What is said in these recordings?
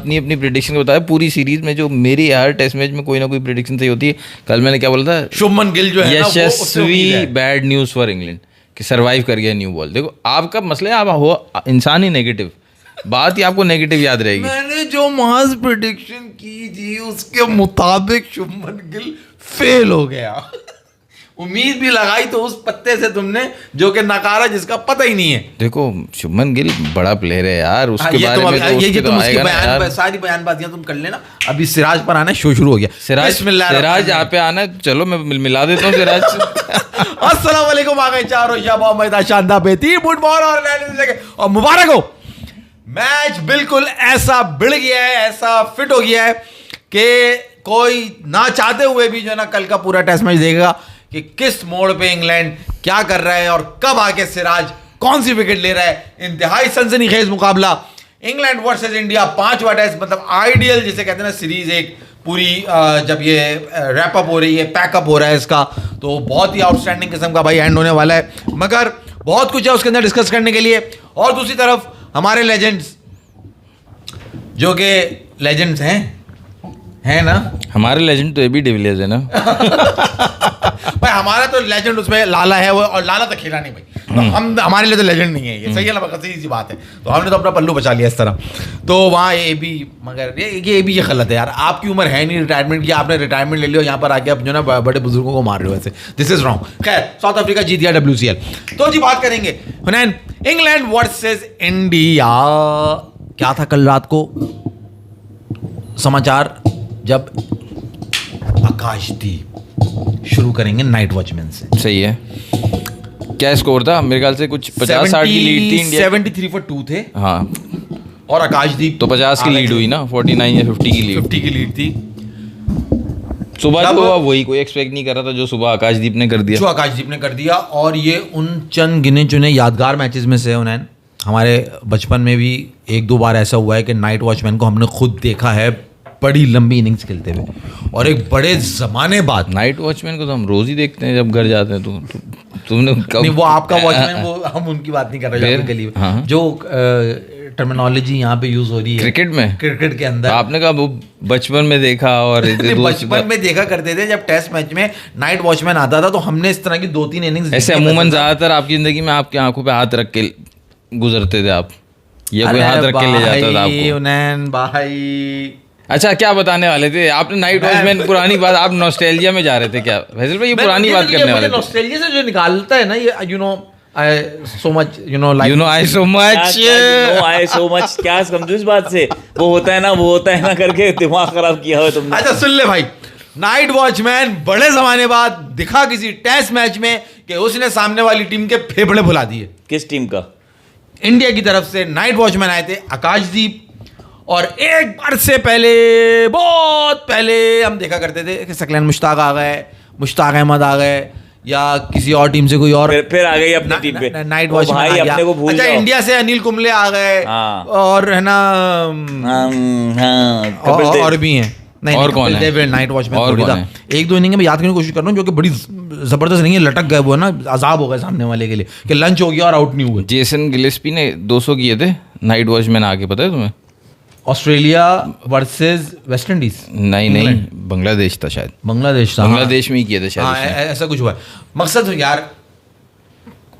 अपनी अपनी प्रेडिक्शन बताया पूरी सीरीज में, जो मेरी हर टेस्ट मैच में कोई ना कोई प्रेडिक्शन सही होती है। कल मैंने क्या बोला था, शुभमन गिल जो है यशस्वी बैड न्यूज़ फॉर इंग्लैंड कि सरवाइव कर गया न्यू बॉल। देखो आपका मसला है, आप हो इंसान ही नेगेटिव, बात ही आपको नेगेटिव याद रहेगी। मैंने जो महज प्रेडिक्शन की थी उसके मुताबिक शुभमन गिल फेल हो गया। उम्मीद भी लगाई तो उस पत्ते से तुमने जो कि नकारा, जिसका पता ही नहीं है। देखो शुभमन गिल बड़ा प्लेयर है यार, उसके बारे में तुम उसकी सारी बयानबाजियां तुम कर लेना। अभी सिराज पर आना शुरू हो गया। सिराज यहाँ पे आना, चलो मैं मिला देता हूँ सिराज। अस्सलाम वालेकुम, आ गए चारों शाबाश शानदार बेहतरीन फुटबॉल और मुबारक हो। मैच बिल्कुल ऐसा बिड़ गया है, ऐसा फिट हो गया है कि कोई ना चाहते हुए भी जो है ना कल का पूरा टेस्ट मैच देखेगा कि किस मोड़ पे इंग्लैंड क्या कर रहा है और कब आके सिराज कौन सी विकेट ले रहा है। इंतहाई सनसनीखेज मुकाबला इंग्लैंड वर्सेस इंडिया, 5वां टेस्ट, मतलब आइडियल जिसे कहते हैं ना सीरीज, एक पूरी जब ये रैप अप हो रही है, पैकअप हो रहा है इसका, तो बहुत ही आउटस्टैंडिंग किस्म का भाई एंड होने वाला है। मगर बहुत कुछ है उसके अंदर डिस्कस करने के लिए। और दूसरी तरफ हमारे लेजेंड्स, जो कि लेजेंड्स हैं ना, हमारे लेजेंड तो एबी डिविलियर्स है ना। भाई हमारा तो लेजेंड उसमें लाला है, वो और लाला तो खेला नहीं भाई, तो हम हमारे लिए तो लेजेंड नहीं है ये, सही है ना, सीधी सी बात है। तो हमने तो अपना पल्लू बचा लिया इस तरह। तो वहाँ ए बी, मगर ये भी ये गलत है यार, आपकी उम्र है नहीं रिटायरमेंट की, आपने रिटायरमेंट ले लियो, यहाँ पर आके अब जो ना बड़े बुजुर्गों को मार रहे हो ऐसे, दिस इज रॉन्ग। खैर साउथ अफ्रीका जीत गया WCL। तो जी बात करेंगे हुनैन, इंग्लैंड वर्सेस इंडिया। क्या था कल रात को समाचार, जब आकाशदीप शुरू करेंगे नाइट वॉचमैन से। सही है, क्या स्कोर था? मेरे ख्याल से कुछ 50-60 की लीड थी इंडिया। 73 for 2 थे। हाँ, और आकाशदीप तो 50 की लीड हुई ना, 49 या 50 की लीड, 50 की लीड थी। सुबह जो हुआ वही कोई एक्सपेक्ट नहीं कर रहा था, जो सुबह आकाशदीप ने कर दिया, जो आकाशदीप ने कर दिया। और ये उन चंद गिने चुने यादगार मैचेस में से उन्हें, हमारे बचपन में भी 1-2 बार ऐसा हुआ है कि नाइट वॉचमैन को हमने खुद देखा है बड़ी लंबी इनिंग्स खेलते हुए, और एक बड़े जमाने बाद। नाइट वॉचमैन को तो हम रोज ही देखते हैं जब घर जाते हैं। तो तुमने कब? नहीं, वो आपका वॉचमैन, वो हम उनकी बात नहीं कर रहे हैं के लिए। हाँ। जो टर्मिनोलॉजी यहाँ पे यूज हो रही है क्रिकेट में, क्रिकेट के अंदर, आपने कहा वो बचपन में देखा और बचपन में देखा करते थे जब टेस्ट मैच में नाइट वॉचमैन आता था, तो हमने इस तरह की 2-3 इनिंग्स ऐसे अमूमन ज्यादातर आपकी जिंदगी में आपकी आंखों पे हाथ रख के गुजरते थे आप, या कोई हाथ रख के ले जाता था आपको? उन्नैन भाई, अच्छा क्या बताने वाले थे आपने? नाइट वॉचमैन पुरानी बात, आप नॉस्टैल्जिया में जा रहे थे क्या फैसल भाई? ये पुरानी बात करने वाले थे। नॉस्टैल्जिया से जो निकालता है ना ये, you know I so much, you know like, you know I so much, क्या समझो इस बात से? वो होता है ना करके दिमाग खराब किया हो तुमने। अच्छा सुन ले भाई, नाइट वॉचमैन बड़े जमाने बाद दिखा किसी टेस्ट मैच में कि उसने सामने वाली टीम के फेफड़े भुला दिए। किस टीम का? इंडिया की तरफ से नाइट वॉचमैन आए थे आकाशदीप, और एक बार से पहले, बहुत पहले हम देखा करते थे कि सकलैन मुश्ताक आ गए, मुश्ताक अहमद आ गए, या किसी और टीम से कोई और फिर आ गई अपनी टीम पे नाइट वॉचमैन भाई, अपने को भूल अच्छा जाओ। इंडिया से अनिल कुंबले आ गए, हाँ। और है ना और भी हैं। नहीं, और कौन है? नाइट वॉचमैन और थोड़ी कौन था। है? 1-2 इनिंग में याद करने की कोशिश कर रहा हूँ, जो कि बड़ी जबरदस्त नहीं है, लटक गए वो ना, अजाब हो गए सामने वाले के लिए कि लंच हो गया और आउट नहीं हुए। जेसन गिलेस्पी ने 200 किए थे नाइट वॉचमैन आके, पता है तुम्हें? ऑस्ट्रेलिया वर्सेस वेस्ट इंडीज, नहीं, बांग्लादेश था शायद, बांग्लादेश था, बांग्लादेश में ही किए थे शायद हाँ, उसने। ऐसा कुछ हुआ है।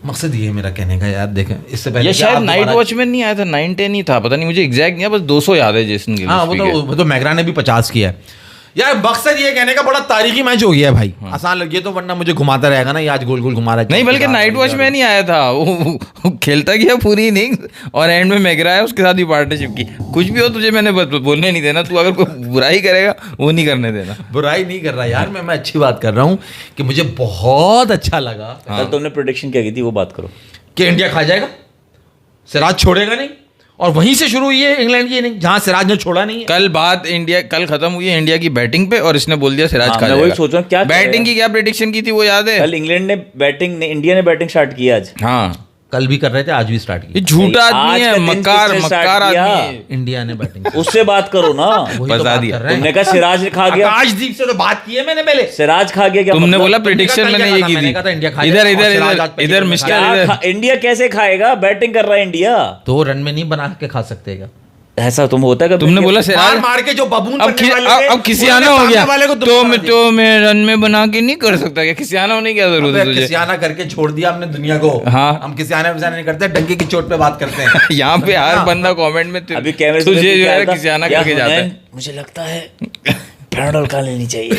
मकसद ये है मेरा कहने का यार, देखें इससे पहले ये शायद नाइट वॉचमैन नहीं आया था, 9-10 ही था, पता नहीं मुझे एग्जैक्ट नहीं है, बस 200 याद है जेसन गिलेस्पी। हाँ, वो तो मैगरा ने भी 50 किया है यार। मकसद ये कहने का बड़ा तारीखी मैच हो गया है भाई। आसान लगे तो, वरना मुझे घुमाता रहेगा ना, ये आज गोल गोल घुमा रहा है। नहीं, बल्कि नाइट वॉचमैन ही आया था, वो खेलता गया पूरी इनिंग्स, और एंड में मैगरा है उसके साथ भी पार्टनरशिप की। कुछ भी हो तुझे मैंने बोलने नहीं देना, तू अगर कोई बुराई करेगा वो नहीं करने देना। बुराई नहीं कर रहा यार, मैं अच्छी बात कर रहा हूँ कि मुझे बहुत अच्छा लगा। कल तुमने प्रेडिक्शन क्या की थी, वो बात करो। कि इंडिया खा जाएगा, सिराज छोड़ेगा नहीं, और वहीं से शुरू हुई है इंग्लैंड की इनिंग जहां सिराज ने छोड़ा नहीं है। कल खत्म हुई है इंडिया की बैटिंग पे, और इसने बोल दिया सिराज खा जाएगा। मैं वही सोच रहा हूँ, क्या बैटिंग की क्या प्रेडिक्शन की थी वो याद है? कल इंग्लैंड ने बैटिंग, इंडिया ने बैटिंग स्टार्ट किया आज। हाँ, कल भी कर रहे थे, आज भी स्टार्ट ये किया। झूठा आदमी है, मक्कार आदमी है। इंडिया ने बैटिंग उससे बात करो ना। बता दिया तुमने कहा सिराज खा गया, आकाशदीप से तो बात की है मैंने पहले। सिराज खा गया क्या? तुमने बोला प्रेडिक्शन मैंने ये की थी। इधर मिस्टर इंडिया कैसे खाएगा? बैटिंग कर रहा है इंडिया। 2 रन में नहीं बना के खा सकते क्या? ऐसा तुम होता है कभी? तुमने बोला मार सिराज मार के जो बबून अब बनने वाले थे, अब खिसियाना उन्होंने हो गया सामने वाले को तो बना दिया। तो मैं रन में बना के नहीं कर सकता क्या? खिसियाना होने की क्या जरूरत है अबे तुझे? खिसियाना करके छोड़ दिया हमने दुनिया को। हाँ। हम खिसियाना विसियाना नहीं करते, डंके की चोट पे बात करते हैं। यहाँ पे हर बंदा कमेंट में अभी कैमरे से तुझे जो क्या है था? खिसियाना क्या करके जाता है। मुझे लगता है पैराडोल खा लेनी चाहिए।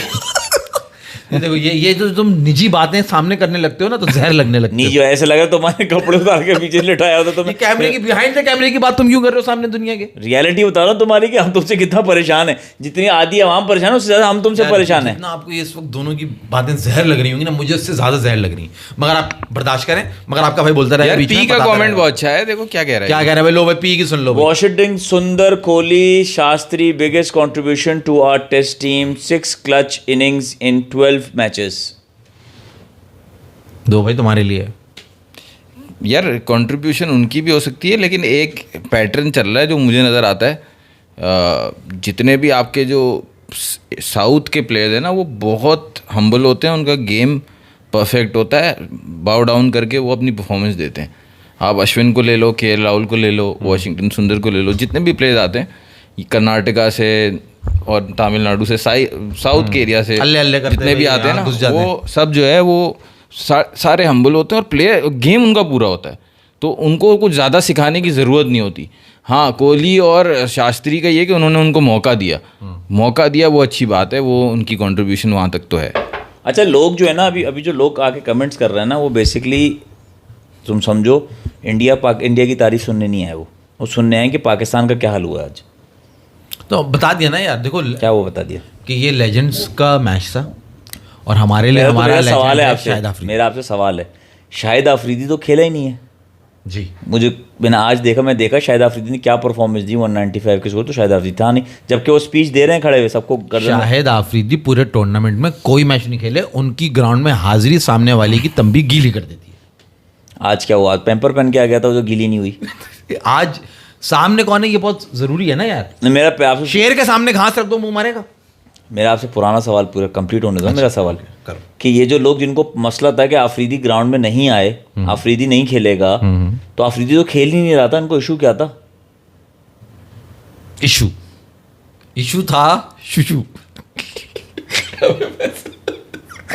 ये देखो ये जो तुम निजी बातें सामने करने लगते हो ना तो जहर लगने लगती नहीं है। जो ऐसे लगा तुम्हारे कपड़े उतार के पीछे लिटाया होता ये तुम्हें। कैमरे की बिहाइंड द कैमरे की बात तुम क्यों कर रहे हो सामने दुनिया के? रियलिटी बता रहा हूँ तुम्हारी कि हम तुमसे कितना परेशान है। जितनी आधी आवाम परेशान है उससे ज्यादा हम तुमसे परेशान है। जितना आपको ये इस वक्त दोनों की बातें जहर लग रही होंगी ना, मुझे उससे ज्यादा जहर लग रही है। मगर आप बर्दाश्त करें, मगर आपका भाई बोलता रहे यार बीच में, पी का बताता कमेंट रहेगा। बहुत अच्छा है, देखो क्या कह रहा क्या है। कह रहे हैं भाई? लो भाई पी की सुन लो भाई। Washington Sundar Kohli Shastri biggest contribution to our test team, 6 clutch innings in 12 matches. दो भाई तुम्हारे लिए। यार कंट्रीब्यूशन उनकी भी हो सकती है, लेकिन एक पैटर्न चल रहा है जो मुझे नज़र आता है। जितने भी आपके जो साउथ के प्लेयर्स हैं ना, वो बहुत हम्बल होते हैं, उनका गेम परफेक्ट होता है, बाउ डाउन करके वो अपनी परफॉर्मेंस देते हैं। आप अश्विन को ले लो, के राहुल को ले लो, वॉशिंगटन सुंदर को ले लो, जितने भी प्लेयर्स आते हैं कर्नाटका से और तमिलनाडु से, साउथ के एरिया से, अल्ले अल्ले करते जितने भी हुए आते हैं यहाँ घुस ना, जाते हैं। वो सब जो है वो सारे हम्बल होते हैं और प्लेयर गेम उनका पूरा होता है, तो उनको कुछ ज़्यादा सिखाने की ज़रूरत नहीं होती। हाँ, कोहली और शास्त्री का ये कि उन्होंने उनको मौका दिया, वो अच्छी बात है, वो उनकी कंट्रीब्यूशन वहाँ तक तो है। अच्छा लोग जो है ना अभी जो लोग आके कमेंट्स कर रहे हैं ना, वो बेसिकली तुम समझो इंडिया की तारीफ सुनने नहीं आए, वो सुनने आए कि पाकिस्तान का क्या हाल हुआ आज। तो बता दिया ना यार, देखो क्या वो बता दिया कि ये लेजेंड्स का मैच था और हमारे लिए मेरा तो हमारा सवाल है legend आपसे, शाहिद अफरीदी। मेरा आपसे सवाल है, शाहिद अफरीदी तो खेला ही नहीं है। जी मैंने आज देखा शाहिद अफरीदी ने क्या परफॉर्मेंस दी 195 के स्कोर, तो शाहिद अफरीदी था नहीं, जबकि वो स्पीच दे रहे हैं खड़े हुए सबको गर्दन में। शाहिद अफरीदी पूरे टूर्नामेंट में कोई मैच नहीं खेले, उनकी ग्राउंड में हाजिरी सामने वाले की तंबी गीली कर देती आज क्या हुआ? पेम्पर पहन के आ गया था वो, जो गीली नहीं हुई। है। आज सामने कौन है ये बहुत जरूरी है ना यार। मेरा आपसे शेर के सामने घास रख दो, मुंह मारेगा। मेरा आपसे पुराना सवाल पूरा कंप्लीट होने दो। मेरा सवाल करो। कि ये जो लोग जिनको मसला था कि अफरीदी ग्राउंड में नहीं आए, अफरीदी नहीं खेलेगा, तो अफरीदी तो खेल ही नहीं रहा था, इनको इशू क्या था? इशू था शुशु।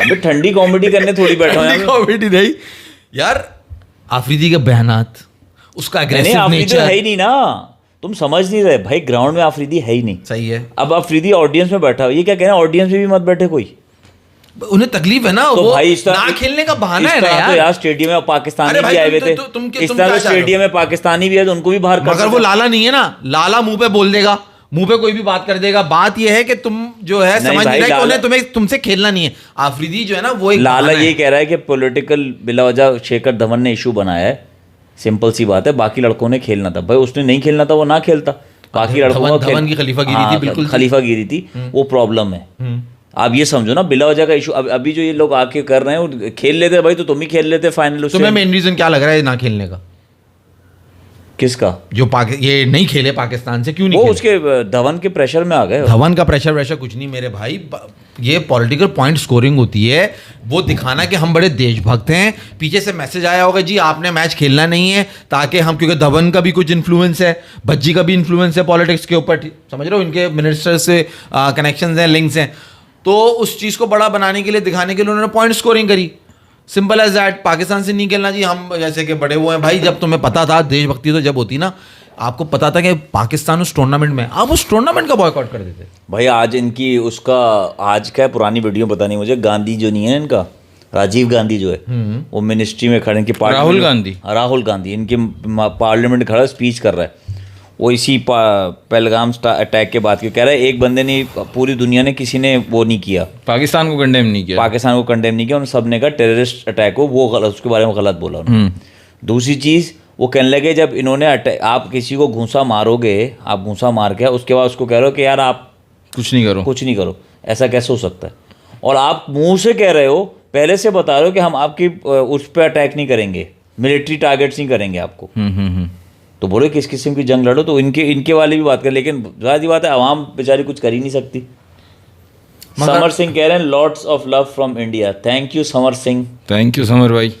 अबे ठंडी कॉमेडी करने थोड़ी बैठा हूं कॉमेडी नहीं यार, अफरीदी के बयानात, उसका नहीं, अग्रेसिव अफरीदी तो नेचर है ही नहीं ना, तुम समझ नहीं रहे भाई, ग्राउंड में अफरीदी है ही नहीं। सही है। अब अफरीदी ऑडियंस में बैठा हुआ, ये क्या कहना है ऑडियंस में भी मत बैठे कोई, उन्हें तकलीफ है ना, तो वो भाई इस तरह ना खेलने का बहाना इस है ना तरह तो यार। यार स्टेडियम में पाकिस्तानी अरे भाई, भी आए हुए तुम- थे, तुम- तुम- तुम इस क्या तरह चाह रहे हो? स्टेडियम में पाकिस्तानी भी है तो उनको भी बाहर कर मगर वो लाला नहीं है ना, लाला मुंह पे बोल देगा, मुंह पे कोई भी बात कर देगा। बात ये है कि तुम जो है नहीं समझ भाई, नहीं रहे कि लाला- उन्हें तुम्हें तुमसे खेलना नहीं है। अफरीदी जो है ना वो एक लाला बहाना ये है। कह रहा है कि पॉलिटिकल बिला वजह शेखर धवन ने इशू बनाया है, सिंपल सी बात है, बाकी लड़कों ने खेलना था, भाई उसने नहीं खेलना था वो ना खेलता, बाकी लड़कों धवन- को धवन की खलीफागिरी थी, बिल्कुल थी। खलीफागिरी थी, वो प्रॉब्लम है। आप ये समझो ना, बिला वजह का इशू अभी जो ये लोग आके कर रहे हैं, वो खेल लेते भाई तो तुम ही खेल लेते फाइनल। तुम्हें मेन रीजन क्या लग रहा है ना खेलने का? किसका? जो ये नहीं खेले पाकिस्तान से, क्यों नहीं वो खेले? उसके धवन के प्रेशर में आ गए। धवन का प्रेशर वैशर कुछ नहीं मेरे भाई, ये पॉलिटिकल पॉइंट स्कोरिंग होती है, वो दिखाना कि हम बड़े देशभक्त हैं। पीछे से मैसेज आया होगा जी आपने मैच खेलना नहीं है, ताकि हम, क्योंकि धवन का भी कुछ इन्फ्लुएंस है, भज्जी का भी इन्फ्लुएंस है पॉलिटिक्स के ऊपर, समझ रहे हो, इनके मिनिस्टर से कनेक्शंस हैं, लिंक्स हैं, तो उस चीज़ को बड़ा बनाने के लिए, दिखाने के लिए उन्होंने पॉइंट स्कोरिंग करी। Simple as that. पाकिस्तान से नहीं खेलना जी, हम जैसे कि बड़े वो हैं भाई। जब तुम्हें पता था, देशभक्ति तो जब होती ना, आपको पता था कि पाकिस्तान उस टूर्नामेंट में, आप उस टूर्नामेंट का बॉयकॉट कर देते। भाई आज इनकी उसका आज क्या पुरानी वीडियो पता नहीं मुझे, गांधी जो नहीं है इनका, राजीव गांधी जो है, वो मिनिस्ट्री में खड़े, इनकी राहुल गांधी इनके पार्लियामेंट खड़ा स्पीच कर रहा है, वो इसी पहलगाम अटैक के बाद कह रहा है एक बंदे ने, पूरी दुनिया ने किसी ने वो नहीं किया, पाकिस्तान को कंडेम नहीं किया, पाकिस्तान को कंडेम नहीं किया, उन सब ने कहा टेररिस्ट अटैक हो, वो गलत, उसके बारे में गलत बोला उन्होंने। दूसरी चीज़ वो कहने लगे जब इन्होंने आप किसी को घूंसा मारोगे, आप घूंसा मार के उसके बाद उसको कह रहे हो कि यार आप कुछ नहीं करो, ऐसा कैसे हो सकता है? और आप मुंह से कह रहे हो, पहले से बता रहे हो कि हम आपकी उस पर अटैक नहीं करेंगे, मिलिट्री टारगेट्स नहीं करेंगे आपको। तो बोले किस किस्म की जंग लड़ो, तो इनके वाले भी बात कर, लेकिन जाहिर बात है आवाम बेचारी कुछ कर ही नहीं सकती। समर सिंह कह रहे हैं lots of love from India. Thank you Samar Singh. Thank you summer भाई।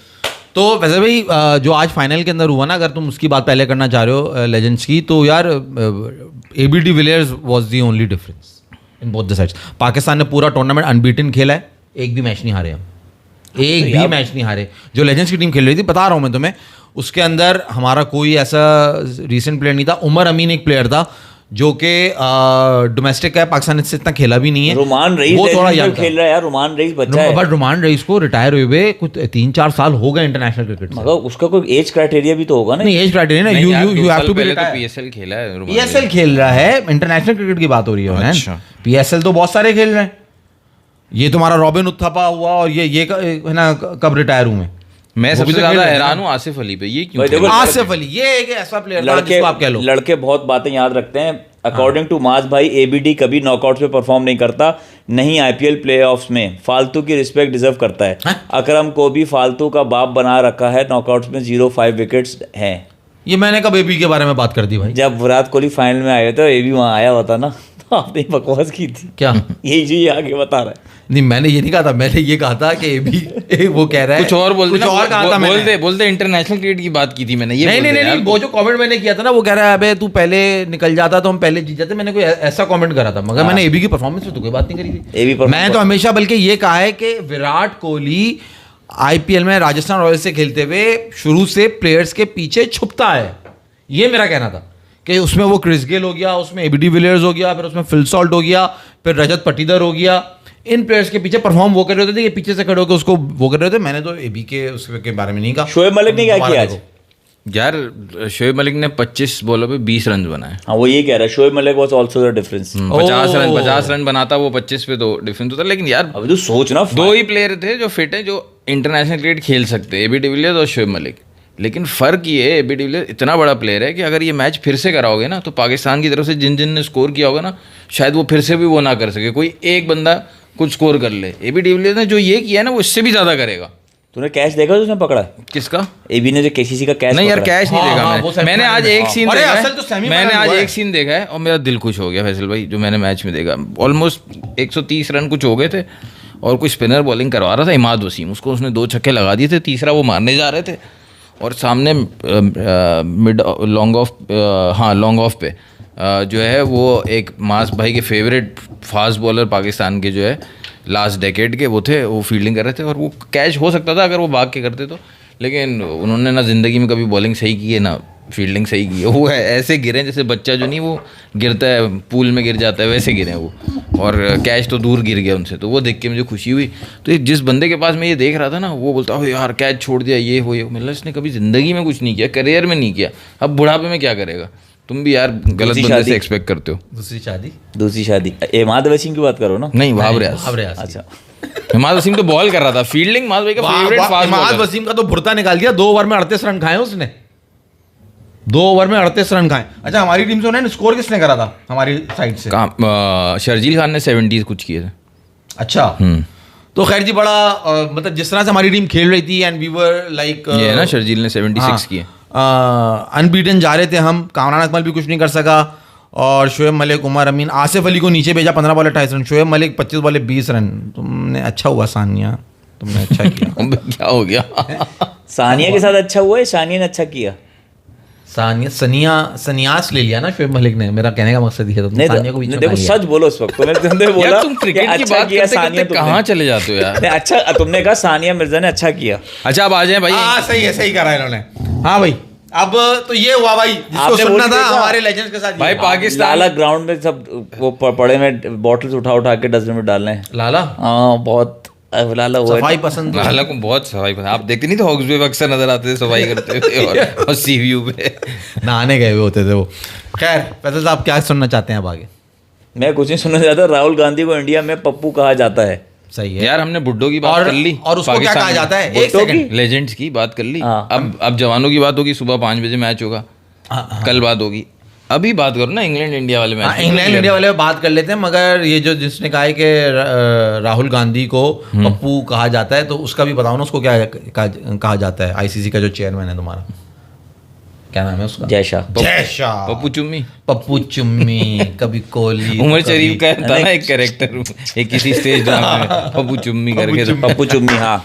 तो वैसे भाई जो आज फाइनल के अंदर हुआ ना, अगर तुम उसकी बात पहले करना चाह रहे हो लेजेंड्स की, तो यार AB de Villiers was the only difference in both the sides. Pakistan ने पूरा टूर्नामेंट अनबीटन खेला है, एक भी मैच नहीं हारे हम, एक भी मैच नहीं हारे। जो लेजेंड्स की टीम खेल रही थी, बता रहा हूँ मैं तुम्हें, उसके अंदर हमारा कोई ऐसा रिसेंट प्लेयर नहीं था। उमर अमीन एक प्लेयर था जो कि डोमेस्टिक है, पाकिस्तान से इतना खेला भी नहीं है। रुमान रईस वो थोड़ा जो खेल रहा है यार, रुमान रईस बच्चा है। बट रुमान रईस को रिटायर हुए कुछ 3-4 साल हो गए इंटरनेशनल क्रिकेट से। मगर उसका कोई एज क्राइटेरिया भी तो होगा ना। नहीं, एज क्राइटेरिया ना, you have to be retire. PSL खेला है, PSL खेल रहा है, इंटरनेशनल क्रिकेट की बात हो रही है। अच्छा। PSL तो बहुत सारे खेल रहे हैं। ये तुम्हारा रॉबिन उत्थापा हुआ, और ये है ना, कब रिटायर हुए। मैं सबसे ज्यादा हैरान हूँ आसिफ अली पे। ये क्यों? देखो, आसिफ अली ये एक ऐसा प्लेयर था जिसको आप कह लो। लड़के बहुत बातें याद रखते हैं। अकॉर्डिंग टू माज भाई, ABD कभी नॉकआउट में परफॉर्म नहीं करता, नहीं IPL प्लेऑफ्स में। फालतू की रिस्पेक्ट डिजर्व करता है। अकरम को भी फालतू का बाप बना रखा है। नॉकआउट्स में 0-5 विकेट्स हैं। ये मैंने कब AB के बारे में बात कर दी भाई? जब विराट कोहली फाइनल में आए थे, AB वहाँ आया हुआ था ना, तो आपने बकवास की थी। क्या? यही चीज आगे बता रहा है। नहीं, मैंने ये नहीं कहा था, मैंने ये कहा था कि AB वो कह रहा है कुछ और बोलते, कुछ और कहा था मैंने। बोलते इंटरनेशनल क्रिकेट की बात की थी मैंने। ये नहीं, वो जो कमेंट मैंने किया था ना, वो कह रहा है अबे तू पहले निकल जाता तो हम पहले जीत जाते। मैंने कोई ऐसा कमेंट करा था, मगर मैंने AB की परफॉर्मेंस पे तो कोई बात नहीं करी थी। मैं तो हमेशा बल्कि ये कहा है कि विराट कोहली IPL में राजस्थान रॉयल्स से खेलते हुए शुरू से प्लेयर्स के पीछे छुपता है। ये मेरा कहना था कि उसमें वो क्रिस गेल हो गया, उसमें AB de Villiers हो गया, फिर उसमें फिल सॉल्ट हो गया, फिर रजत पाटीदार हो गया। इन प्लेयर्स के पीछे परफॉर्म वो कर रहे होते थे, ये पीछे से खड़े होकर उसको वो कर रहे थे। मैंने तो AB के उसके बारे में नहीं कहा। शोएब मलिक ने क्या किया आज? यार शोएब मलिक ने 25 बॉलों पे 20 रन बनाए। हाँ, वो ये कह रहा है, Shoaib Malik was also the difference. 50 run बनाता, वो 25 पे तो डिफरेंस होता। लेकिन यार अभी तो सोच ना, 2 ही प्लेयर थे जो फिट है, जो इंटरनेशनल क्रिकेट खेल सकते हैं, AB de Villiers और शोएब मलिक। लेकिन फ़र्क ये है, AB de Villiers इतना बड़ा प्लेयर है कि अगर ये मैच फिर से कराओगे ना, तो पाकिस्तान की तरफ से जिन ने स्कोर किया होगा ना, शायद वो फिर से भी वो ना कर सके। कोई एक बंदा कुछ स्कोर कर ले। AB de Villiers ने जो ये किया है ना, वो इससे भी ज़्यादा करेगा। तूने कैच देखा उसने पकड़ा? किसका? AB ने जो KCC का कैच नहीं यार, कैच नहीं देखा मैंने आज एक सीन अरे देखा असल तो है। सेमीफाइनल मैंने आज हुआ है। एक सीन देखा है और मेरा दिल खुश हो गया फैसल भाई, जो मैंने मैच में देखा। ऑलमोस्ट 130 रन कुछ हो गए थे और कोई स्पिनर बॉलिंग करवा रहा था, इमाद वसीम। उसको उसने 2 छक्के लगा दिए थे, तीसरा वो मारने जा रहे थे और सामने मिड लॉन्ग ऑफ पे जो है वो एक मास भाई के फेवरेट फास्ट बॉलर पाकिस्तान के जो है लास्ट डेकेड के वो थे, वो फील्डिंग कर रहे थे और वो कैच हो सकता था अगर वो भाग के करते तो। लेकिन उन्होंने ना ज़िंदगी में कभी बॉलिंग सही की है ना फील्डिंग सही की है। वो है ऐसे गिरे जैसे बच्चा जो नहीं वो गिरता है पूल में गिर जाता है, वैसे गिरे वो। और कैच तो दूर गिर गया उनसे, तो वो देख के मुझे खुशी हुई। तो जिस बंदे के पास मैं ये देख रहा था ना, वो बोलता हो यार कैच छोड़ दिया, ये हो ये। मतलब इसने कभी ज़िंदगी में कुछ नहीं किया, करियर में नहीं किया, अब बुढ़ापे में क्या करेगा। तुम भी यार गलत बंदे से एक्सपेक्ट करते हो। दूसरी शादी इमाद वसीम की बात करो ना। नहीं, वहाब रियाज। अच्छा, इमाद वसीम तो बॉल कर रहा था, फील्डिंग माद भाई का favourite fast Imad bowler. Wasim का तो भुरता निकाल दिया। 2 ओवर में 38 रन खाए उसने, 2 ओवर में 38 रन खाए। अच्छा, हमारी टीम से उन्होंने स्कोर किसने करा था हमारी साइड से? शर्जील खान ने 70 कुछ किए थे। अच्छा, तो खैर जी, बड़ा मतलब जिस तरह से हमारी टीम खेल रही थी एंड वी वर लाइक ये है ना, शर्जील ने 76 किए। अनबीटन जा रहे थे हम। कामरान अकमल भी कुछ नहीं कर सका और शोएब मलिक, उमर अमीन, आसिफ अली को नीचे भेजा, 15 बॉले 28 रन। शोएब मलिक 25 बॉले 20 रन। तुमने अच्छा हुआ सानिया, तुमने अच्छा किया। क्या हो गया? सानिया के साथ अच्छा हुआ है, सानिया ने अच्छा किया। सन्यास ले लिया ना शोएब मलिक ने, मेरा कहने का मकसद ये था। नहीं, सानिया को बीच में देखो उठा सच बोलो इस वक्त। तुमने बोला यार तुम क्रिकेट की बात करते कहाँ चले जाते हो यार? अच्छा, तुमने कहा सानिया मिर्जा ने अच्छा किया। अच्छा, अब आ जाए भाई। हाँ, सही है, सही करा इन्होंने। हाँ भाई, अब तो ये हुआ भाई जिसको सुनना था हमारे लेजेंड्स के साथ। भाई पाकिस्तान लाला ग्राउंड में सब वो पड़े में बॉटल्स उठा के डस्टबिन में डाल रहे हैं। लाला, हाँ, बहुत लाला हुआ सफाई पसंद। लाला को बहुत सफाई पसंद। आप देखते नहीं थे हॉक्स पे अक्सर नजर आते थे सफाई करते थे और सीव्यू पे नहाने गए हुए होते थे वो। खैर फैसल साहब, क्या सुनना चाहते हैं अब आगे? मैं कुछ नहीं सुनना चाहता। राहुल गांधी को इंडिया में पप्पू कहा जाता है। सही है यार, हमने बुड्ढो की बात कर ली और उसको क्या कहा जाता है? एक सेकंड, लेजेंड्स की बात कर ली। हाँ। अब जवानों की बात होगी, सुबह 5 बजे मैच होगा, कल बात होगी। अभी बात करो ना इंग्लैंड इंडिया वाले मैच। इंग्लैंड इंडिया वाले बात कर लेते हैं, मगर ये जो जिसने कहा है कि राहुल गांधी को पप्पू कहा जाता है, तो उसका भी बताओ ना, उसको क्या कहा जाता है? ICC का जो चेयरमैन है तुम्हारा, क्या नाम है उसका? जय शाह। पप्पू चुम्मी। पप्पू चुम्मी, कभी कोहली, उमर शरीफ का था ना एक कैरेक्टर, एक किसी स्टेज ड्रामा में, पप्पू चुम्मी करके। पप्पू चुम्मी, हाँ।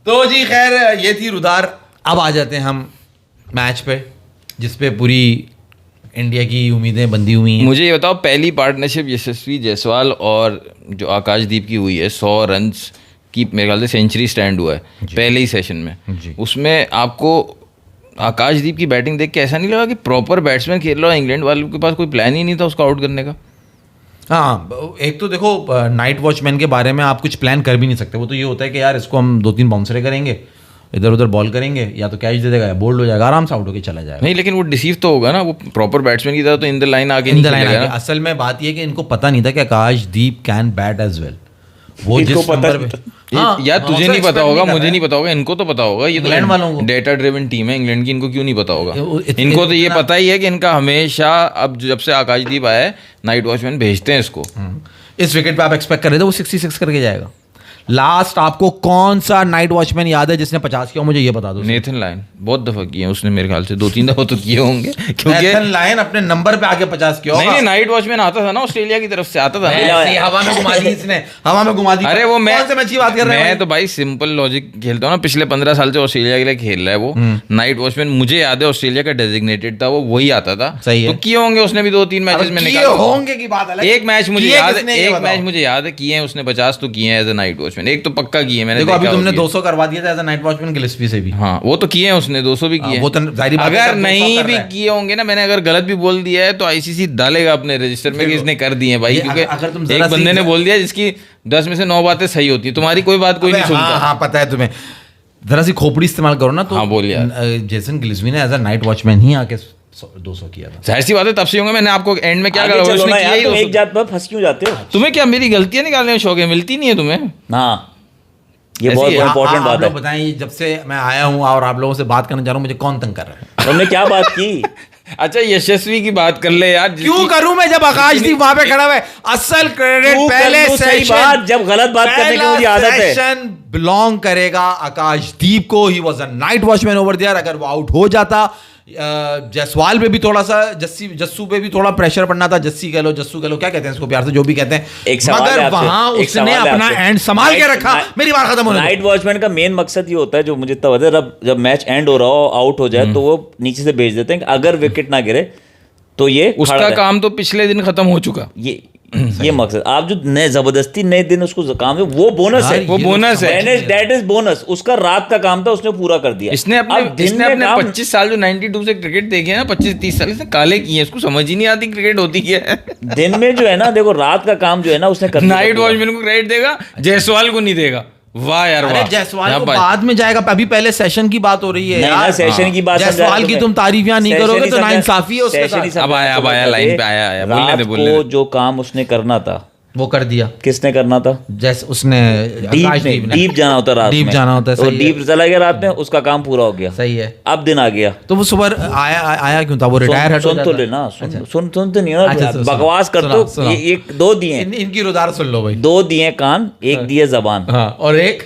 तो जी खैर, ये थी रुदार अब आ जाते हैं हम मैच पे, जिस पे पूरी इंडिया की उम्मीदें बंधी हुई हैं। मुझे ये बताओ, पहली पार्टनरशिप यशस्वी जायसवाल और जो आकाशदीप की हुई है, 100 रन्स की मेरे ख्याल से सेंचुरी स्टैंड हुआ है पहले ही सेशन में। उसमें आपको आकाशदीप की बैटिंग देख के ऐसा नहीं लगा कि प्रॉपर बैट्समैन खेल रहा है, इंग्लैंड वालों के पास कोई प्लान ही नहीं था उसको आउट करने का? हाँ, एक तो देखो नाइट वॉचमैन के बारे में आप कुछ प्लान कर भी नहीं सकते। वो तो ये होता है कि यार इसको हम 2-3 बाउंसरे करेंगे, इधर उधर बॉल करेंगे, या तो कैच दे देगा या बोल्ड हो जाएगा, आराम से आउट होकर चला जाएगा। नहीं, लेकिन वो डिसीव तो होगा ना, वो प्रॉपर बैट्समैन की तरह तो इन द लाइन आगे नहीं खेलेगा ना। असल में बात ये है कि इनको पता नहीं था कि आकाशदीप कैन बैट एज वेल। वो इनको जिस पता नंबर पे यार तुझे नहीं पता होगा, मुझे नहीं पता होगा, इनको तो पता होगा। ये इंग्लैंड वालों को। तो डेटा ड्रिवन टीम है इंग्लैंड की, इनको क्यों नहीं पता होगा? इनको तो ये पता ही है कि इनका हमेशा, अब जब से आकाशदीप आया है, नाइट वॉचमैन भेजते हैं इसको। इस विकेट पे आप एक्सपेक्ट कर रहे थे वो 66 करके जाएगा। लास्ट आपको कौन सा नाइट वॉचमैन याद है जिसने 50 किया, मुझे ये बता दो। नेथन लायन बहुत दफा किए हैं उसने, मेरे ख्याल से 2-3 दफा तो किए होंगे, क्योंकि नेथन लायन अपने नंबर पे आके 50 किया होगा। नहीं, नाइट वॉचमैन आता था ना ऑस्ट्रेलिया की तरफ से, आता था ना। ऐसे हवा में घुमा दी इसने, हवा में घुमा दी। अरे वो कौन से मैच की बात कर रहे हैं? मैं तो भाई सिंपल लॉजिक खेलता हूँ ना, पिछले 15 साल से ऑस्ट्रेलिया के लिए खेल रहा है वो। नाइट वॉचमैन मुझे याद है ऑस्ट्रेलिया का डेजिग्नेटेड था वो, वही आता था। सही है। तो किए होंगे उसने भी 2-3 मैचेस में किए होंगे की बात अलग। एक मैच मुझे किए याद किसने है, ये एक बताओ। मैच मुझे याद है किए हैं उसने 50 तो किए हैं एज अ नाइट वॉचमैन, एक तो पक्का किए हैं मैंने। देखो अभी देखा तुमने होगी। 200 करवा दिया था as a night watchman Gillespie से भी। हाँ, वो तो किए हैं उसने, 200 भी किए हैं। वो तो जाहिर बात है, अगर जब 200 नहीं कर भी रहा है। किए होंगे ना, मैंने अगर गलत भी बोल दिया है तो आईसीसी डालेगा अपने रजिस्टर में कि इसने कर दिए हैं भाई, ये क्योंकि अगर तुम एक जरा बंदे सी- ने बोल दिया जिसकी 10 में से 9 बातें सही होती है, तुम्हारी कोई बात कोई नहीं हाँ सुनता। हाँ पता है तुम्हें, जरा सी खोपड़ी इस्तेमाल करो ना। तो हाँ, बोल यार। जेसन गिलेस्पी ने एज अ नाइट वॉचमैन ही आके 200 किया था। जाहिर सी बात है, तब से होंगे। मैंने आपको एंड में क्या आगे कहा, चलो उसने ना किया यार, ही तुम 200। एक जात पर फंस क्यों जाते हो? तुम्हें क्या मेरी गलतियां निकालने में शौक है? मिलती नहीं है तुम्हें? हाँ, ये ऐसी बहुत है। इंपॉर्टेंट आप बात लोग है। बताएं, जब से मैं आया हूँ और आप लोगों से बात करने जा रहा हूँ, मुझे कौन तंग कर रहा है? तुमने क्या बात की? अच्छा, यशस्वी की बात कर ले यार। क्यों करूं मैं, जब आकाशदीप वहां पे खड़ा हुआ है? असल क्रेडिट तू कर पहले लूं सही सेशन, बात, जब गलत बात करने की मुझे आदत है। सेशन बिलोंग करेगा आकाशदीप को। He was a night watchman over there. अगर वो आउट हो जाता, जायसवाल पे भी थोड़ा सा, जस्सू पे भी थोड़ा प्रेशर पड़ना था। जस्सू कह लो, क्या कहते हैं इसको प्यार से, जो भी कहते हैं। एक सवाल है मगर आपसे, वहां एक उसने सवाल है अपना आपसे। एंड संभाल के रखा। मेरी बात खत्म होने दो। नाइट वॉचमैन का मेन मकसद ये होता है, जो मुझे तब पता है, जब मैच एंड हो रहा हो, आउट हो जाए, तो वो नीचे से भेज देते हैं कि अगर विकेट ना गिरे तो ये खड़ा उसका रहे। काम तो पिछले दिन खत्म हो चुका। ये मकसद। आप जो नए जबरदस्ती नए दिन उसको काम है, वो बोनस है। यार, वो ये बोनस है। That is bonus. उसका रात का काम था, उसने पूरा कर दिया। इसने अब दिन अपने में काम- 25 साल जो 92 से क्रिकेट देखे हैं ना, 25-30 साल, इसने काले किए हैं। इसको समझ ही नहीं आती क्रिकेट होती क्या है। दिन में जो है ना, देखो रात का काम जो है ना, उसने कर दिया नाइट पूरा। वॉचमैन को क्रेडिट देगा, जायसवाल को नहीं देगा। वाह यार वाह। अरे जायसवाल क्या को बात। बाद में जाएगा, अभी पहले सेशन की बात हो रही है नहीं ना, यार। सेशन की बात जायसवाल समझा की रहा तुम तारीफ यहाँ नहीं सेशन करोगे ही तो समझा- नाइंसाफी है उसके सेशन ही साथ। अब आया, समझा लाइन दे। पे आया। रात बोलने को दे। जो काम उसने करना था, वो कर दिया। किसने करना था? जैसे उसने आकाशदीप ने। डीप जाना होता रात डीप में। जाना होता है, तो सही है। डीप चला गया रात में, उसका काम पूरा हो गया। सही है। अब दिन आ गया। तो वो सुबह आया क्यों था? वो रिटायर हट हो सुन तो जाता। लेना, सुन तो नहीं हो अच्छा, ना, सुनो, बकवास कर सुनाओ, तो सुनाओ। ये 2 दिए, इनकी रुदार सुन लो भाई। 2 दिए कान, 1 दिए जबान। हाँ, और एक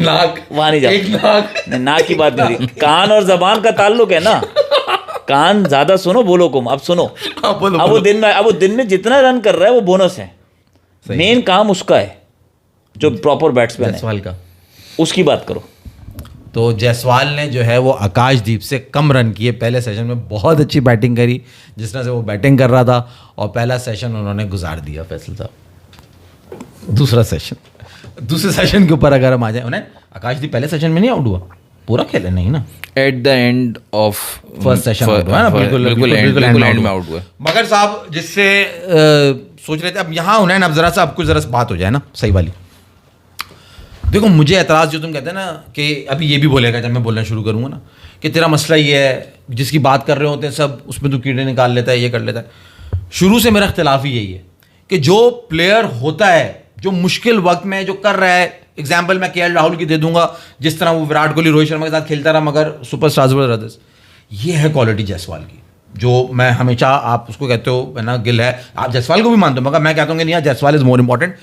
नाक। वहां नहीं एक जाओ, नाक। नहीं, नाक की बात नहीं थी। कान और जबान का ताल्लुक है ना। कान ज्यादा सुनो, बोलो कम। अब सुनो, हाँ, बोलो, अब बोलो। वो दिन में जितना रन कर रहा है वो बोनस है। सही। मेन काम उसका है, जो प्रॉपर बैट्समैन है, जायसवाल का। उसकी बात करो। तो जायसवाल ने जो है वो आकाशदीप से कम रन किए पहले सेशन में। बहुत अच्छी बैटिंग करी जिस तरह से वो बैटिंग कर रहा था, और पहला सेशन उन्होंने गुजार दिया फैसल साहब। दूसरे सेशन के ऊपर अगर हम आ जाए, उन्हें आकाशदीप पहले सेशन में नहीं आउट हुआ, पूरा खेले नहीं ना, at the end of first session out हुआ है ना, बिल्कुल एंड में आउट हुआ। मगर साहब जिससे सोच रहे थे, अब यहाँ उन्हें अब जरा सा आपको जरा सा बात हो जाए ना सही वाली। देखो मुझे एतराज़ जो तुम कहते हैं ना कि अभी ये भी बोलेगा जब मैं बोलना शुरू करूँगा ना कि तेरा मसला ये है, जिसकी बात कर रहे होते हैं सब उसमें तू कीड़े निकाल लेता है, ये कर लेता है। शुरू से मेरा इख्तिलाफ ही यही है कि जो प्लेयर होता है, जो मुश्किल वक्त में जो कर रहा है, एग्जाम्पल मैं केएल राहुल की दे दूंगा, जिस तरह वो विराट कोहली रोहित शर्मा के साथ खेलता रहा मगर सुपरस्टार्स ब्रदर्स, ये है क्वालिटी जायसवाल की, जो मैं हमेशा, आप उसको कहते हो है ना गिल है, आप जायसवाल को भी मानते हो, मगर मैं कहता हूँ कि नहीं, जायसवाल इज मोर इंपॉर्टेंट।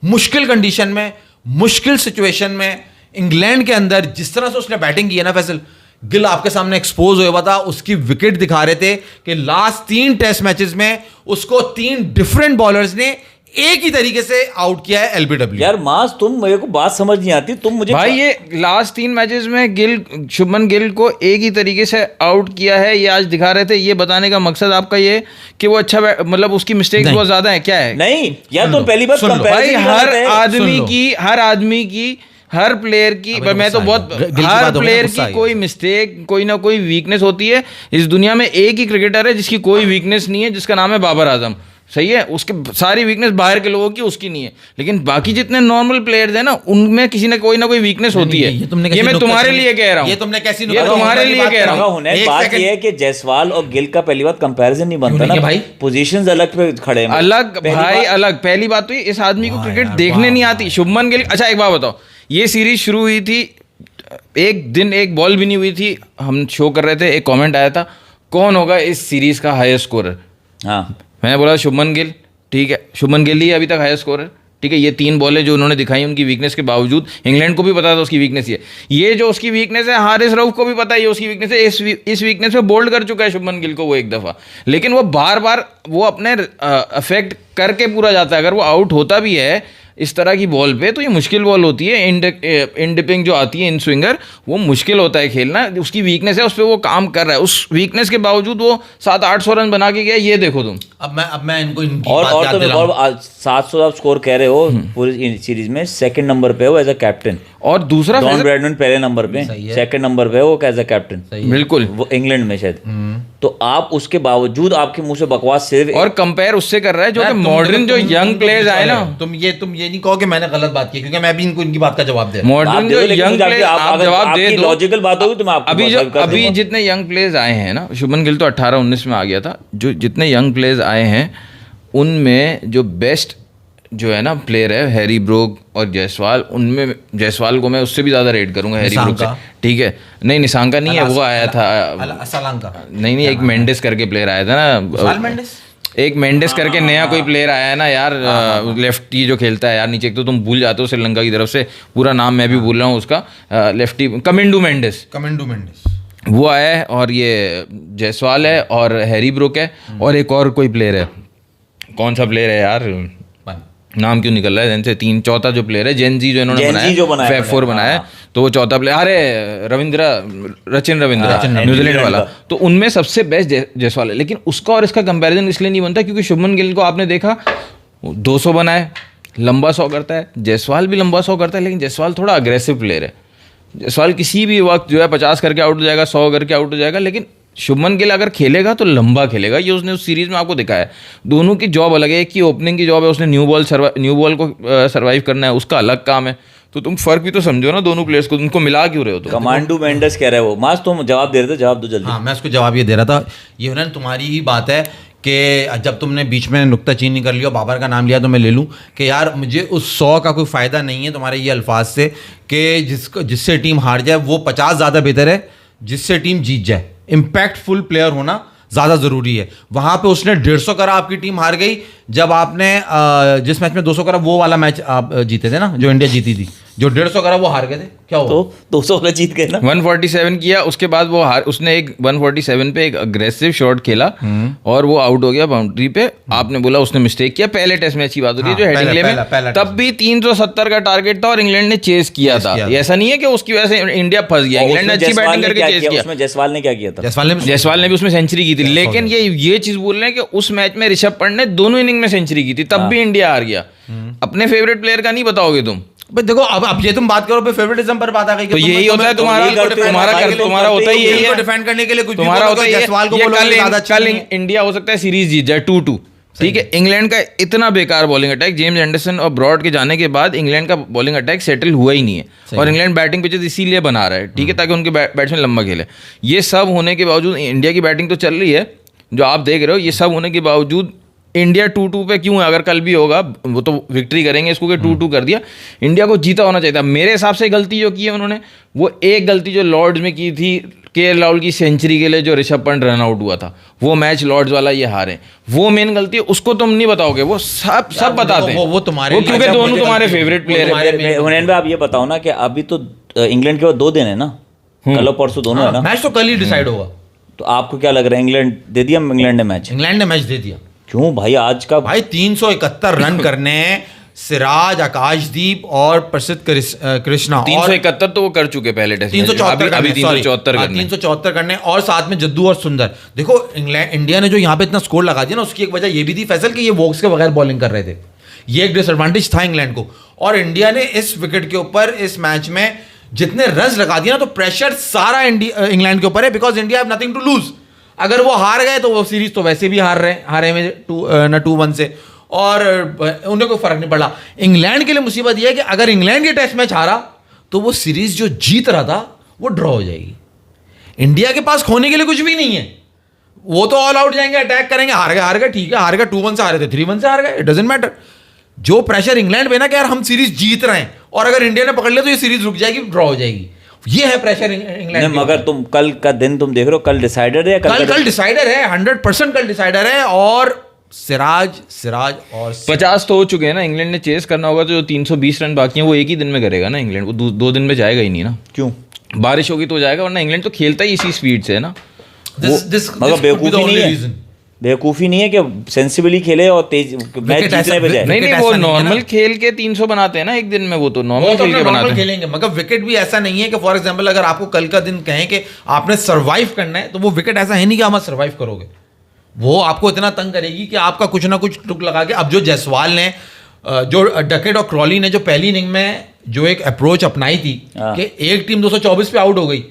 मुश्किल कंडीशन में, मुश्किल सिचुएशन में, इंग्लैंड के अंदर जिस तरह से उसने बैटिंग की है ना फैसल, गिल आपके सामने एक्सपोज हुआ था, उसकी विकेट दिखा रहे थे कि लास्ट 3 टेस्ट मैचेस में उसको 3 डिफरेंट बॉलर्स ने एक ही तरीके से आउट किया है एलबीडब्ल्यू। यार मास, तुम मेरे को बात समझ नहीं आती, तुम मुझे भाई ये लास्ट 3 मैचेस में शुभमन गिल को एक ही तरीके से आउट किया है, ये आज दिखा रहे थे। ये बताने का मकसद आपका ये कि वो अच्छा मतलब उसकी मिस्टेक्स बहुत ज्यादा है, क्या है? नहीं यार, तुम पहली बार भाई हर आदमी की हर प्लेयर की, मैं तो बहुत, हर प्लेयर की कोई मिस्टेक, कोई ना कोई वीकनेस होती है। इस दुनिया में एक ही क्रिकेटर है जिसकी कोई वीकनेस नहीं है, जिसका नाम है बाबर आजम। सही है, उसके सारी वीकनेस बाहर के लोगों की उसकी नहीं है, लेकिन बाकी जितने नॉर्मल प्लेयर्स हैं ना, उनमें किसी ना कोई वीकनेस होती है। ये मैं तुम्हारे लिए कह रहा हूँ, ये तुमने कैसी ये तुम्हारे लिए कह रहा हूँ। बात ये है कि जायसवाल और गिल का पहली बात कंपैरिजन नहीं बनता ना भाई, पोजीशंस अलग पे खड़े हैं, अलग भाई अलग। पहली बात तो इस आदमी को क्रिकेट देखने नहीं आती, शुभमन गिल। अच्छा एक बात बताओ, ये सीरीज शुरू हुई थी, एक दिन एक बॉल भी नहीं हुई थी, हम शो कर रहे थे, एक कमेंट आया था कौन होगा इस सीरीज का हाईएस्ट स्कोरर। हाँ, मैंने बोला शुभमन गिल, ठीक है, शुभमन गिल ही अभी तक हाईएस्ट स्कोरर, ठीक है। ये 3 बॉलें जो उन्होंने दिखाई उनकी वीकनेस के बावजूद, इंग्लैंड को भी पता था उसकी वीकनेस ये जो उसकी वीकनेस है, हारिस रऊफ को भी पता है ये उसकी वीकनेस है। इस वीकनेस पे बोल्ड कर चुका है शुभमन गिल को वो एक दफ़ा, लेकिन वो बार बार वो अपने अफेक्ट करके पूरा जाता है। अगर वो आउट होता भी है इस तरह की बॉल पे तो ये मुश्किल बॉल होती है, इन डिपिंग जो आती है, इन स्विंगर, वो मुश्किल होता है खेलना। उसकी वीकनेस है, उस पर वो काम कर रहा है, उस वीकनेस के बावजूद वो 700-800 रन बना के गया। ये देखो तुम, अब मैं इनको और तुम 700 आप स्कोर कह रहे हो पूरी सीरीज में, सेकंड नंबर पे हो एज अ कैप्टन, और दूसरा डॉन ब्रैडमैन पहले नंबर पे, सेकंड नंबर पे वो एज अ कैप्टन, बिल्कुल, वो इंग्लैंड में शायद। तो आप उसके बावजूद आपके मुंह से बकवास सिर्फ, और कंपेयर उससे कर रहा है जो कि मॉडर्न जो यंग प्लेयर्स आए ना। तुम ये नहीं कहो कि मैंने गलत बात की, क्योंकि मैं भी इनको इनकी बात का जवाब दे रहा हूं। मॉडर्न जो यंग प्लेयर, आप जवाब दे दो, लॉजिकल बात होगी तो मैं आपको अभी जितने यंग प्लेयर्स आए हैं ना, शुभमन गिल तो 18-19 में आ गया था, जो जितने यंग प्लेयर्स आए हैं उनमें जो बेस्ट जो है ना प्लेयर है हैरी ब्रोक और जायसवाल, उनमें जायसवाल को मैं उससे भी ज्यादा रेट करूंगा हैरी ब्रोक से, ठीक है। नहीं, निशांका नहीं है, वो आया था, नहीं एक मेंडिस करके प्लेयर आया था ना, एक मेंडिस करके नया कोई प्लेयर आया है ना यार, लेफ्टी जो खेलता है यार नीचे, एक तो तुम भूल जाते हो श्रीलंका की तरफ से, पूरा नाम मैं भी भूल रहा हूँ उसका, लेफ्टी कमिंडू मेंडिस वो आया है, और ये जायसवाल है और हैरी ब्रोक है, और एक और कोई प्लेयर है, कौन सा प्लेयर है यार, नाम क्यों निकल रहा है जैसे, चौथा जो प्लेयर है जेनजी जो इन्होंने बनाया, फैब 4 बनाया, तो वो चौथा प्लेयर, अरे रचिन रविंद्रा न्यूजीलैंड वाला, तो उनमें सबसे बेस्ट जायसवाल है। लेकिन उसका और इसका कंपैरिजन इसलिए नहीं बनता क्योंकि शुभमन गिल को आपने देखा 200 बनाए, लंबा 100 करता है, जायसवाल भी लंबा 100 करता है, लेकिन जायसवाल थोड़ा अग्रेसिव प्लेयर है। जायसवाल किसी भी वक्त जो है 50 करके आउट हो जाएगा, 100 करके आउट हो जाएगा, लेकिन शुभमन गिल अगर खेलेगा तो लंबा खेलेगा। ये उसने उस सीरीज में आपको दिखाया है। दोनों की जॉब अलग है, एक की ओपनिंग की जॉब है, उसने न्यू बॉल को सर्वाइव करना है, उसका अलग काम है। तो तुम फर्क भी तो समझो ना दोनों प्लेयर्स को, उनको मिला क्यों रहे हो? तो कमांडो मेंडिस कह रहे हो मास, तुम जवाब दे रहे थे, जवाब दो जल्दी। हाँ, मैं उसको जवाब ये दे रहा था, ये ना तुम्हारी ही बात है कि जब तुमने बीच में नुक्ताचीनी कर लिया, बाबर का नाम लिया, तो मैं ले लूँ कि यार मुझे उस 100 का कोई फ़ायदा नहीं है तुम्हारे ये अल्फाज से कि जिससे टीम हार जाए वो 50 ज़्यादा बेहतर है जिससे टीम जीत जाए। इम्पैक्टफुल प्लेयर होना ज़्यादा ज़रूरी है। वहाँ पे उसने 150 करा, आपकी टीम हार गई। जब आपने जिस मैच में 200 करा वो वाला मैच आप जीते थे ना, जो इंडिया जीती थी, जो 150 करा वो हार गए थे, क्या हुआ? तो 200 वाला जीत गए ना। 147 किया, उसके बाद वो उसने एक 147 पे एक अग्रेसिव शॉट खेला और वो आउट हो गया बाउंड्री पे। आपने बोला उसने मिस्टेक किया, पहले टेस्ट मैच की बात हो रही है जो हेडिंगले में, तब भी 370 का टारगेट था और इंग्लैंड ने चेस किया था। ऐसा नहीं है कि उसकी वजह से इंडिया फंस गया, इंग्लैंड ने अच्छी बैटिंग करके चेस किया। उसमें जायसवाल ने क्या किया था? जायसवाल ने भी उसमें सेंचुरी की थी, लेकिन ये चीज बोल रहे हैं कि उस मैच में ऋषभ पंत ने दोनों इनिंग में सेंचुरी की थी, तब भी इंडिया हार गया। अपने फेवरेट प्लेयर का नहीं बताओगे तुम? देखो अब ये तुम बात करो फेवरेटिज्म पर बात आ गई, तो यही होता है तुम्हारा होता ही यही है, डिफेंड करने के लिए कुछ तुम्हारा होता है। कल इंडिया हो सकता है सीरीज जीत जाए 2-2, ठीक है। इंग्लैंड का इतना बेकार बॉलिंग अटैक, जेम्स एंडरसन और ब्रॉड के जाने के बाद इंग्लैंड का बॉलिंग अटैक सेटल हुआ ही नहीं है, और इंग्लैंड बैटिंग पिचेस इसीलिए बना रहा है, ठीक है, ताकि उनके बैट्समैन लंबा खेले। ये सब होने के बावजूद इंडिया की बैटिंग तो चल रही है जो आप देख रहे हो, ये सब होने के बावजूद इंडिया 2-2 पे क्यों है? अगर कल भी होगा वो तो विक्ट्री करेंगे इसको कि 2-2 कर दिया। इंडिया को जीता होना चाहिए था। मेरे हिसाब से गलती जो की है उन्होंने, वो एक गलती जो लॉर्ड्स में की थी, केएल राहुल की सेंचुरी के लिए जो ऋषभ पंत रन आउट हुआ था, वो मैच लॉर्ड्स वाला ये हारे, वो मेन गलती है। उसको तुम नहीं बताओगे, वो सब बताते हैं, वो तुम्हारे, क्योंकि दोनों तुम्हारे फेवरेट प्लेयर है। हुनैन भाई आप ये बताओ ना कि अभी तो इंग्लैंड के बाद 2 दिन है ना, कल और परसों दोनों है ना, मैच तो कल ही डिसाइड होगा। तो आपको क्या लग रहा है, इंग्लैंड दे दिया? इंग्लैंड ने मैच दे दिया। क्यों भाई, आज का भाई 371 रन करने हैं सिराज, आकाशदीप और प्रसिद्ध कृष्णा। 371 तो वो कर चुके पहले टेस्ट में, 374 अभी 374 करने। 374 करने और साथ में जद्दू और सुंदर। देखो इंडिया ने जो यहाँ पे इतना स्कोर लगा दिया ना, उसकी एक वजह ये भी थी फैसल कि ये वॉक्स के बगैर बॉलिंग कर रहे थे। ये एक डिसएडवांटेज था इंग्लैंड को, और इंडिया ने इस विकेट के ऊपर इस मैच में जितने रन लगा दिया ना, तो प्रेशर सारा इंग्लैंड के ऊपर है, because India have nothing to lose. अगर वो हार गए तो वो सीरीज तो वैसे भी हारे में 2-1 से, और उन्हें कोई फर्क नहीं पड़ा। इंग्लैंड के लिए मुसीबत यह है कि अगर इंग्लैंड ये टेस्ट मैच हारा तो वो सीरीज जो जीत रहा था वो ड्रॉ हो जाएगी। इंडिया के पास खोने के लिए कुछ भी नहीं है, वो तो ऑल आउट जाएंगे, अटैक करेंगे, हार गए ठीक है, हार गए 2-1 से हारे थे, 3-1 से हार गए, इट डजंट मैटर। जो प्रेशर इंग्लैंड पे ना कि यार हम सीरीज जीत रहे हैं, और अगर इंडिया ने पकड़ लिया तो ये सीरीज रुक जाएगी, ड्रॉ हो जाएगी। ये है प्रेशर इंग्लैंड। मगर तुम कल का दिन तुम देख रहे हो, कल डिसाइडर है, कल डिसाइडर है, 100% कल डिसाइडर है। और सिराज और 50 तो हो चुके हैं ना। इंग्लैंड ने चेस करना होगा तो जो 320 रन बाकी हैं वो एक ही दिन में करेगा ना इंग्लैंड, वो 2 दिन में जाएगा ही नहीं ना। क्यों? बारिश होगी तो जाएगा, वरना इंग्लैंड तो खेलता ही इसी स्पीड से है ना। मगर बेवकूफ़ी नहीं है कि सेंसिबली खेले और तेज मैच जीतने पे जाए। नहीं, वो नॉर्मल खेल के 300 बनाते हैं ना एक दिन में, वो तो नॉर्मल खेल के बनाते हैं। खेलेंगे, मगर विकेट भी ऐसा नहीं है कि फॉर एग्जांपल अगर आपको कल का दिन कहें कि आपने सर्वाइव करना है, तो वो विकेट ऐसा है नहीं कि आप सर्वाइव करोगे। वो आपको इतना तंग करेगी कि आपका कुछ ना कुछ टुक लगा के, अब जो जायसवाल ने, जो डकेट और क्रॉली ने जो पहली इनिंग में जो एक अप्रोच अपनाई थी कि एक टीम 224 पे आउट हो गई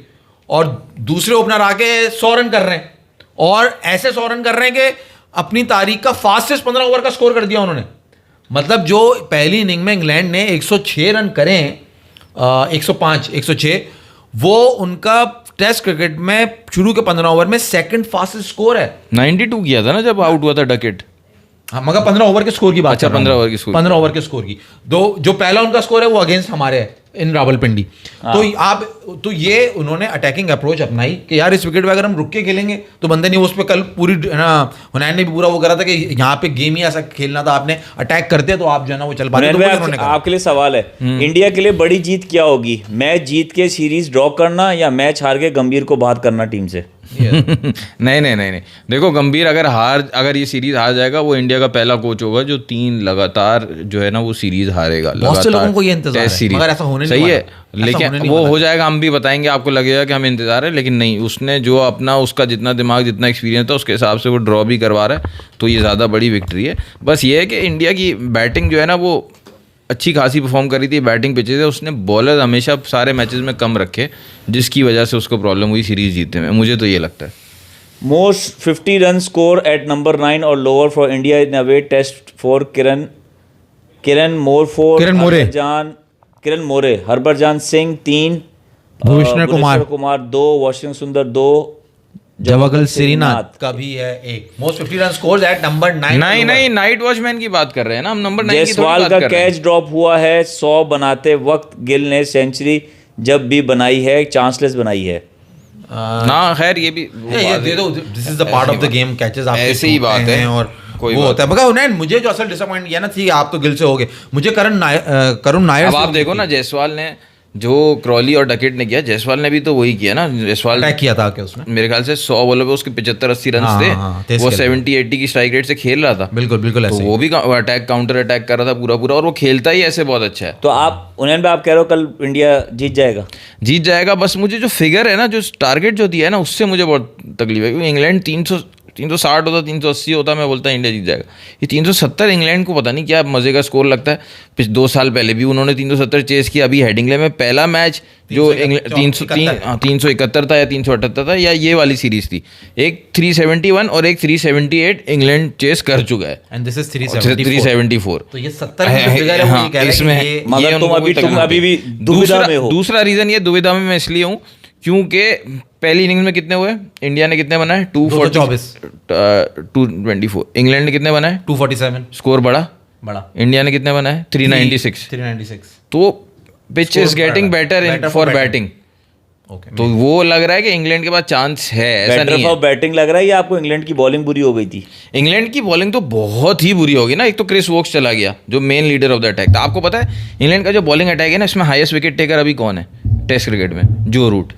और दूसरे ओपनर आके 100 रन कर रहे हैं, और ऐसे 100 रन कर रहे हैं कि अपनी तारीख का फास्टेस्ट 15 ओवर का स्कोर कर दिया उन्होंने। मतलब जो पहली इनिंग में इंग्लैंड ने 106 रन करे हैं, 106, वो उनका टेस्ट क्रिकेट में शुरू के 15 ओवर में सेकंड फास्टेस्ट स्कोर है। 92 किया था ना जब आउट हुआ था डकेट। हाँ, मगर 15 ओवर के स्कोर की बात। अच्छा, 15 ओवर की स्कोर, 15 ओवर के स्कोर की। जो पहला उनका स्कोर है वो अगेंस्ट हमारे है इन रावलपिंडी। तो ये उन्होंने अटैकिंग अप्रोच अपनाई कि यार इस विकेट पे अगर हम रुक के खेलेंगे तो बंदे नहीं, उस पर कल पूरी हुनैन ने भी पूरा वो करा था कि यहाँ पे गेम ही ऐसा खेलना था, आपने अटैक करते तो आप जो है ना वो चल पाते। तो आपके लिए सवाल है, इंडिया के लिए बड़ी जीत क्या होगी? मैच जीत के सीरीज ड्रॉ करना या मैच हार के गंभीर को बाहर करना टीम से? नहीं, देखो गंभीर अगर ये सीरीज हार जाएगा, वो इंडिया का पहला कोच होगा जो 3 लगातार जो है ना वो सीरीज हारेगा। बहुत से लोगों को ये इंतजार है, मगर ऐसा होने सही है, लेकिन वो हो जाएगा, हम भी बताएंगे, आपको लगेगा कि हमें इंतजार है, लेकिन नहीं, उसने जो अपना उसका जितना दिमाग जितना एक्सपीरियंस था उसके हिसाब से वो ड्रॉ भी करवा रहा है, तो ये ज़्यादा बड़ी विक्ट्री है। बस ये है कि इंडिया की बैटिंग जो है ना वो अच्छी खासी परफॉर्म करी थी बैटिंग पिचेज है, उसने बॉलर हमेशा सारे मैचेस में कम रखे, जिसकी वजह से उसको प्रॉब्लम हुई सीरीज जीतने में, मुझे तो ये लगता है। Most 50 run score at number 9 और lower for India in away test for Kiran More, Harbhajan Singh 3, Bhuvneshwar Kumar 2, Washington Sundar 2, Javagal Srinath का भी है 1। Most 50 run scores at number 9। नहीं, नाइट वॉचमैन की बात कर रहे हैं ना हम, नंबर 9 की जायसवाल का कैच ड्रॉप हुआ है 100 बनाते वक्त, गिल ने सेंचुरी जब भी बनाई है चांसलेस बनाई है ना। खैर ये भी दे दो, this is the part of the game, catches आप ऐसे ही बात है, और कोई वो होता है। मगर हुनैन, मुझे जो असल डिसअपॉइंट किया ना, थी आप तो गिल से हो गए, मुझे करुण नायर। अब आप देखो ना, जायसवाल ने जो क्रॉली और डकेट ने किया, जायसवाल ने भी तो वही किया ना। जायसवाल अटैक किया था क्या उसने? मेरे ख्याल से 100 बॉलों पे उसके 75-80 रन थे, वो 70-80 की स्ट्राइक रेट से खेल रहा था। बिल्कुल तो वो भी काउंटर अटैक कर रहा था पूरा, और वो खेलता ही ऐसे बहुत अच्छा है। तो आप उन्हें भी आप कह रहे हो कल इंडिया जीत जाएगा? बस मुझे जो फिगर है ना, जो टारगेट जो दिया है ना, उससे मुझे बहुत तकलीफ है, क्योंकि इंग्लैंड 360 होता, 380 होता, मैं बोलता इंडिया जीत जाएगा। ये 370 इंग्लैंड को पता नहीं क्या मजे का स्कोर लगता है। पिछले 2 साल पहले भी उन्होंने 370 चेस किया। अभी हेडिंगले में पहला मैच जो 371 था या 378 था, या ये वाली सीरीज थी, एक 371 और एक 378 इंग्लैंड चेस कर चुका है, एंड दिस इज 374। तो ये 70 की फिगर है, वो ये कह रहे हैं इसमें, मगर तुम अभी भी दुविधा में हो। दूसरा रीजन ये दुविधा में मैं इसलिए हूँ क्योंकि पहली इनिंग्स में कितने हुए? इंडिया ने कितने बनाए? 224, इंग्लैंड ने कितने बनाए? 247। स्कोर बड़ा इंडिया ने कितने बनाए? 396। तो pitch is getting better for batting. तो वो लग रहा है कि इंग्लैंड के पास चांस है, ऐसा नहीं है। बैटिंग लग रहा है या आपको इंग्लैंड की बॉलिंग बुरी हो गई थी? इंग्लैंड की बॉलिंग तो बहुत ही बुरी होगी ना। एक तो क्रिस वोक्स चला गया जो main leader of the attack था। आपको पता है इंग्लैंड का जो बॉलिंग अटैक है ना, इसमें हाईएस्ट विकेट टेकर अभी कौन है टेस्ट क्रिकेट में? जो रूट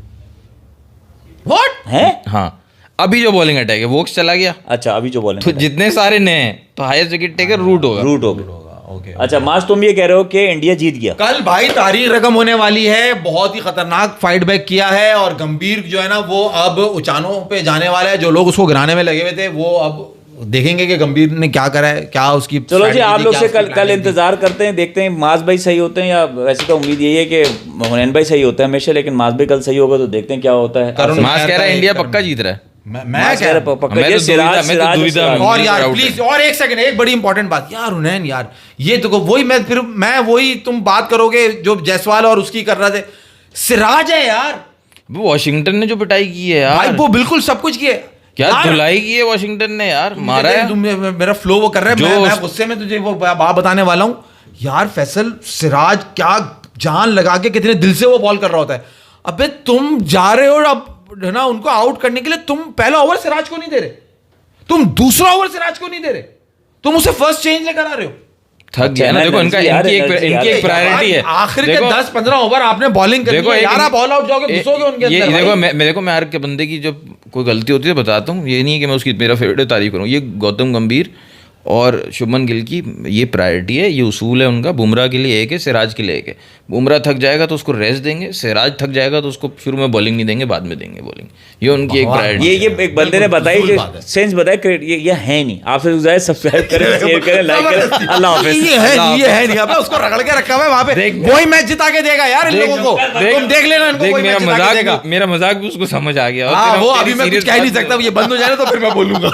है। हाँ, अभी जो बॉलिंग अटैक है वोक्स चला गया, अच्छा अभी जो बोले तो जितने सारे नए हैं तो हाईएस्ट विकेट टेकर रूट होगा। रूट हो गया। ओके अच्छा मास तुम ये कह रहे हो कि इंडिया जीत गया। कल भाई तारीख रकम होने वाली है, बहुत ही खतरनाक फाइट बैक किया है और गंभीर जो है ना वो अब ऊंचाइयों पे जाने वाला है। जो लोग उसको गिराने में लगे हुए थे वो अब देखेंगे कि गंभीर ने क्या करा है, क्या उसकी चलो जी strategy आप थी, लोग क्या से उसकी कल planning थी। इंतजार करते हैं, देखते हैं मास भाई सही होते हैं या वैसे तो उम्मीद यही है कि हुनैन भाई सही होते हैं हमेशा, लेकिन मास भाई कल सही होगा तो देखते हैं क्या होता है। करुण मास कह रहा है इंडिया पक्का जीत रहा है। मैं मास कह कह रहा रहा पक्का मैं ये तो सिराज दुविधा में सिराज हूँ। और यार Doubt प्लीज और एक सेकंड, एक बड़ी इंपॉर्टेंट बात यार हुनैन यार, ये तो वही मैं वही तुम बात करोगे जो जायसवाल और उसकी कर रहे थे। सिराज है यार वो वॉशिंगटन ने जो पिटाई की है भाई, यार, वो बिल्कुल सब कुछ किए क्या यार। धुलाई की है वॉशिंगटन ने यार, मारा है। तुम मेरा फ्लो वो कर रहा है, जो मैं गुस्से में तुझे वो बात बताने वाला हूँ यार। फैसल सिराज क्या जान लगा के कितने दिल से वो बॉल कर रहा होता है। अबे तुम जा रहे हो अब है ना उनको आउट करने के लिए, तुम पहला ओवर सिराज को नहीं दे रहे, तुम दूसरा ओवर सिराज को नहीं दे रहे, तुम उसे फर्स्ट चेंज लेकर आ रहे हो। थक गया ना, देखो इनका यार, इनकी एक प्रायोरिटी है। आखिर के देखो 10-15 ओवर आपने बॉलिंग कर देखो दी, एक यार आप ऑल आउट जाओगे, घुसोगे उनके ये अंदर देखो भाई। मैं हर के बंदे की जब कोई गलती होती है तो बताता हूँ, ये नहीं है कि मैं उसकी मेरा फेवरेट तारीफ करूँ। ये गौतम गंभीर और शुभमन गिल की ये प्रायोरिटी है, ये उसूल है उनका। बुमराह के लिए एक है, सिराज के लिए एक है। बुमराह थक जाएगा तो उसको रेस्ट देंगे, सिराज थक जाएगा तो उसको शुरू में बॉलिंग नहीं देंगे, बाद में देंगे बॉलिंग। ये उनकी एक प्रायोरिटी ये एक बंदे ने बताई बिल्कुल बात है। सेंस बताया क्रेडिट ये है नहीं। आपसे गुजारिश सब्सक्राइब करें, शेयर करें, लाइक करें। अल्लाह हाफिज। ये है नहीं, अबे उसको रगड़ के रखा हुआ है वहां पे, वही मैच जिता के देगा यार इन लोगों को। तुम देख लेना इनको, कोई मैच जिता के देगा। मेरा मजाक भी उसको समझ आ गया। हाँ वो अभी मैं कुछ कह नहीं सकता, ये बंद हो जाए ना तो फिर मैं बोलूंगा।